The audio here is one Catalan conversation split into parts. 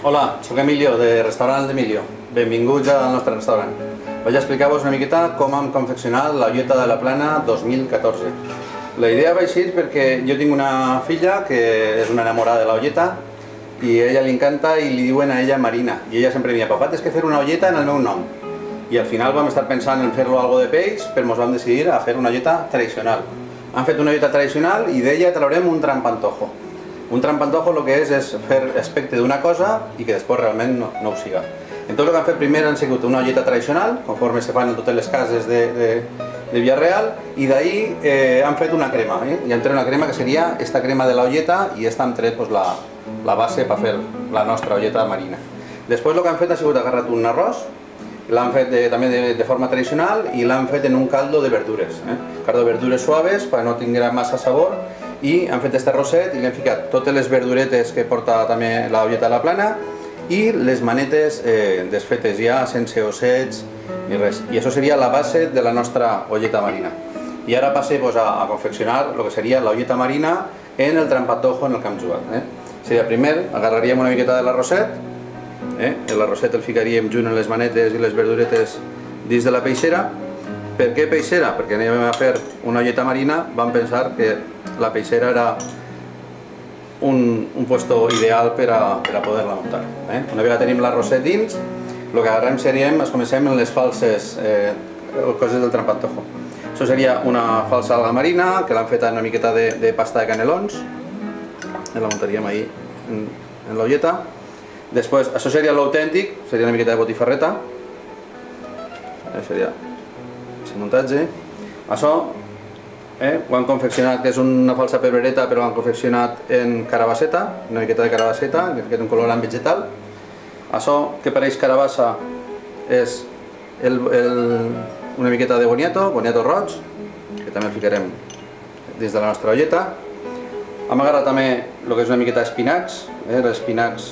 Hola, soc Emilio, de Restaurant d'Emilio. Benvinguts al nostre restaurant. Vaig explicar-vos una miqueta com hem confeccionat la Olleta de la Plana 2014. La idea va així perquè jo tinc una filla que és una enamorada de la olleta i a ella li encanta i li diuen a ella Marina. I ella sempre em deia, papà, tens que fer una olleta en el meu nom. I al final vam estar pensant en fer-lo algo de peix, però ens vam decidir a fer una olleta tradicional. Han fet una olleta tradicional i d'ella traurem un trampantojo. Un trampantojo el que és fer aspecte d'una cosa i que després realment no ho siga. Entonces el que han fet primer han sigut una olleta tradicional, conforme se fan en totes les cases de Villarreal, i d'ahí han fet una crema. I han tret una crema que seria esta crema de la olleta i esta han tret la base per fer la nostra olleta marina. Després el que han fet ha sigut agarrat un arròs, l'han fet també de forma tradicional i l'han fet en un caldo de verdures. Caldo de verdures suaves per no tingui massa sabor, i han fet este arrosset i li han ficat totes les verduretes que porta també la Olleta de la Plana i les manetes desfetes ja, sense ossets ni res. I això seria la base de la nostra olleta marina. I ara passe a confeccionar el que seria la olleta marina en el trampantojo en el que hem jugat. Seria primer, agarraríem una miqueta de l'arrosset, l'arrosset el ficaríem junt amb les manetes i les verduretes dins de la peixera. Per què peixera? Perquè anem a fer una olleta marina, vam pensar que la peixera era un puesto ideal per a poder-la muntar. Una vegada tenim l'arrosset dins, el que agarrem es comencem en les falses coses del trampantojo. Això seria una falsa alga marina, que l'han fet amb una miqueta de pasta de canelons, la muntaríem ahí en l'olleta. Després, això seria l'autèntic, seria una miqueta de botifarreta, seria aquest muntatge. Això ho han confeccionat, que és una falsa pebrereta, però ho han confeccionat en carabasseta, una miqueta de carabasseta, que és un colorant vegetal. Això que pareix carabassa és una miqueta de boniato roig, que també el ficarem dins de la nostra olleta. Hem agarrat també el que és una miqueta d'espinacs, els espinacs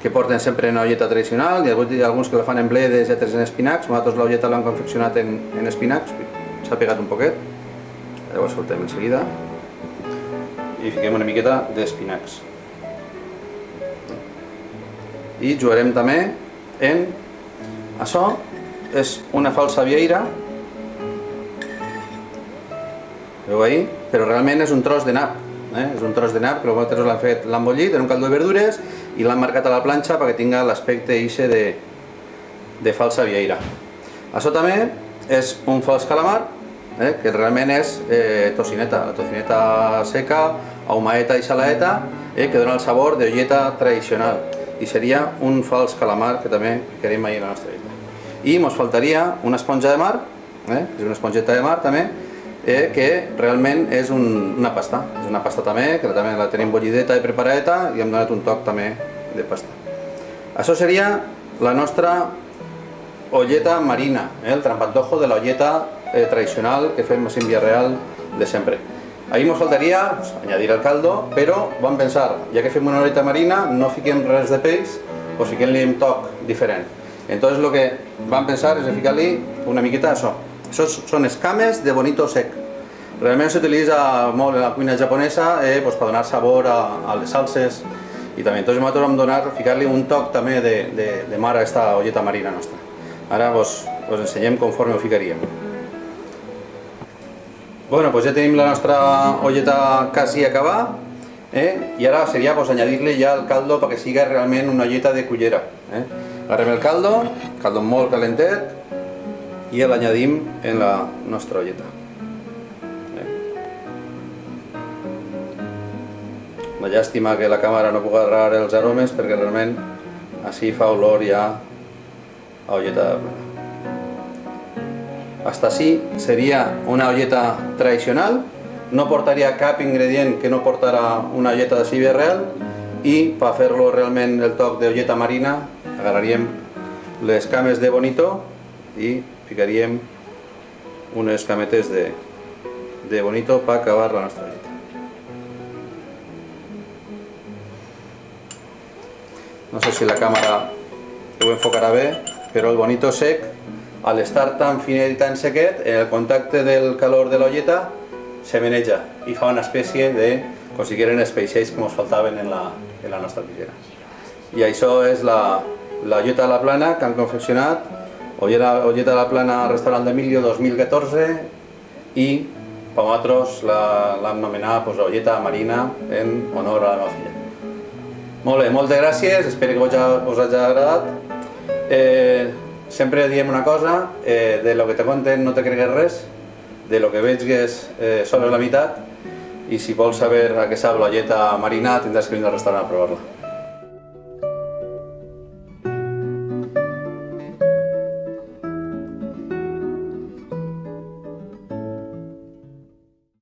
que porten sempre en olleta tradicional, hi ha alguns que la fan en bledes i altres en espinacs. Nosaltres l'olleta l'hem confeccionat en espinacs, s'ha pegat un poquet, ara ho soltem en seguida i fiquem una miqueta d'espinacs. I jugarem també en... Això és una falsa vieira, veu ahí? Però realment és un tros de nap. És un tros de nap que nosaltres l'han bullit en un caldo de verdures i l'han marcat a la planxa perquè tingui l'aspecte de falsa vieira. Això també és un fals calamar, que realment és tocineta, la tocineta seca, ahumaeta i salaeta, que dona el sabor d'olleta tradicional. I seria un fals calamar que també querem ahir a la nostra olleta. I ens faltaria una esponja de mar, és una esponjeta de mar també, que realment és una pasta. És una pasta també, que també la tenim bullideta i preparadeta i hem donat un toc també de pasta. Això seria la nostra olleta marina, el trampantojo de la olleta tradicional que fem en Villarreal de sempre. Ahí ens faltaria añadir el caldo, però vam pensar, ja que fem una olleta marina, no fiquem res de peix, o fiquem-li un toc diferent. Entonces el que vam pensar és ficar-li una miqueta d'això. Això són escames de bonito sec. Realment s'utilitza molt en la cuina japonesa per donar sabor a les salses i també. Entonces nosaltres vam ficar-li un toc també de mar a aquesta olleta marina nostra. Ara us ensenyem conforme ho ficaríem. Bueno, pues ja tenim la nostra olleta quasi acabada i ara seria añadir-li ja el caldo perquè sigui realment una olleta de cullera. Agarrem el caldo molt calentet, i l'añadim en la nostra olleta. Una llàstima que la càmera no pugui agarrar els aromes perquè realment així fa olor ja a olleta de plana. Hasta així seria una olleta tradicional, no portaria cap ingredient que no portara una olleta de Villarreal i per fer-lo realment el toc d'olleta marina agarraríem les cames de bonito i ficaríem unes cametes de bonito per acabar la nostra olleta. No sé si la càmera ho enfocarà bé, però el bonito sec, al estar tan finet i tan sequet, el contacte del calor de l'olleta se meneja i fa una espècie de, com si eren els peixets que ens faltaven en la nostra piscina. I això és l'olleta de la plana que han confeccionat, olleta de la plana Restaurant d'Emilio 2014, i per nosaltres l'hem anomenat olleta marina en honor a la meva filla. Molt bé, moltes gràcies, espero que us hagi agradat. Sempre diem una cosa, de lo que te conten no te cregues res, de lo que veges sobre la meitat, i si vols saber a què sap l'olleta marina tindràs que vindre al restaurant a provar-la.